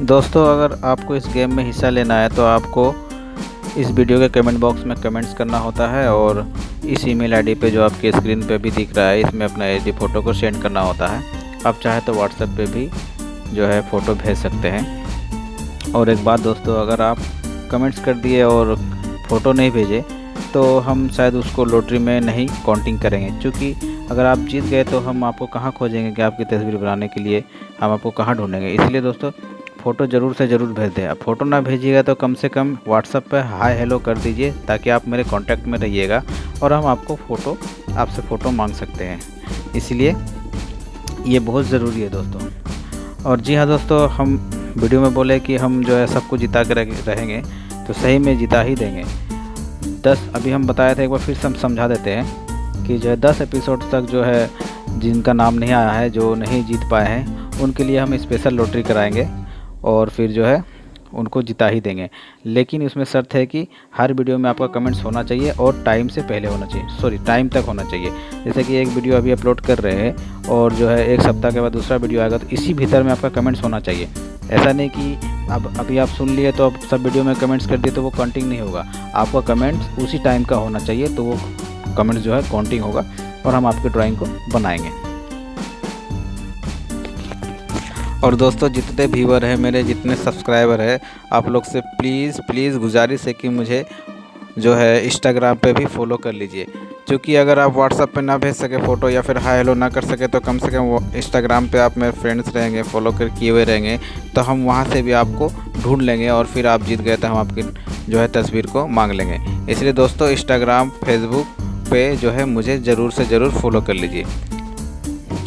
दोस्तों, अगर आपको इस गेम में हिस्सा लेना है तो आपको इस वीडियो के कमेंट बॉक्स में कमेंट्स करना होता है और इस ईमेल आईडी पे जो आपके स्क्रीन पे भी दिख रहा है इसमें अपना आईडी फ़ोटो को सेंड करना होता है। आप चाहे तो व्हाट्सएप पे भी जो है फ़ोटो भेज सकते हैं। और एक बात दोस्तों, अगर आप कमेंट्स कर दिए और फ़ोटो नहीं भेजे तो हम शायद उसको लॉटरी में नहीं काउंटिंग करेंगे, क्योंकि अगर आप जीत गए तो हम आपको कहाँ खोजेंगे कि आपकी तस्वीर बनाने के लिए हम आपको कहाँ ढूंढेंगे। इसलिए दोस्तों, फ़ोटो ज़रूर से ज़रूर भेज दें। आप फ़ोटो ना भेजिएगा तो कम से कम व्हाट्सएप पे हाय हेलो कर दीजिए, ताकि आप मेरे कांटेक्ट में रहिएगा और हम आपको आपसे फ़ोटो मांग सकते हैं। इसलिए ये बहुत ज़रूरी है दोस्तों। और जी हाँ दोस्तों, हम वीडियो में बोले कि हम जो है सबको जिता के रहेंगे, तो सही में जिता ही देंगे। 10 अभी हम बताए थे, एक बार फिर से हम समझा देते हैं कि जो है 10 एपिसोड तक जो है जिनका नाम नहीं आया है, जो नहीं जीत पाए हैं, उनके लिए हम स्पेशल लॉटरी कराएंगे और फिर जो है उनको जिता ही देंगे। लेकिन उसमें शर्त है कि हर वीडियो में आपका कमेंट्स होना चाहिए और टाइम से पहले होना चाहिए, सॉरी टाइम तक होना चाहिए। जैसे कि एक वीडियो अभी अपलोड कर रहे हैं और जो है एक सप्ताह के बाद दूसरा वीडियो आएगा, तो इसी भीतर में आपका कमेंट्स होना चाहिए। ऐसा नहीं कि अब अभी आप सुन लिए तो अब सब वीडियो में कमेंट्स कर दिए तो वो काउंटिंग नहीं होगा। आपका कमेंट्स उसी टाइम का होना चाहिए, तो वो कमेंट्स जो है काउंटिंग होगा और हम आपकी ड्राइंग को बनाएंगे। और दोस्तों, जितने व्यूअर हैं मेरे, जितने सब्सक्राइबर हैं, आप लोग से प्लीज़ गुजारिश है कि मुझे जो है इंस्टाग्राम पे भी फॉलो कर लीजिए। क्योंकि अगर आप व्हाट्सएप पे ना भेज सके फ़ोटो या फिर हाय हेलो ना कर सके, तो कम से कम वो इंस्टाग्राम पे आप मेरे फ्रेंड्स रहेंगे, फॉलो कर किए हुए रहेंगे, तो हम वहाँ से भी आपको ढूंढ लेंगे और फिर आप जीत गए तो हम आपकी जो है तस्वीर को मांग लेंगे। इसलिए दोस्तों, इंस्टाग्राम फेसबुक पे जो है मुझे ज़रूर से ज़रूर फॉलो कर लीजिए।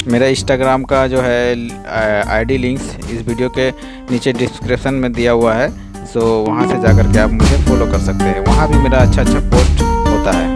मेरा इंस्टाग्राम का जो है आईडी लिंक्स इस वीडियो के नीचे डिस्क्रिप्शन में दिया हुआ है, सो वहाँ से जाकर के आप मुझे फॉलो कर सकते हैं। वहाँ भी मेरा अच्छा पोस्ट होता है।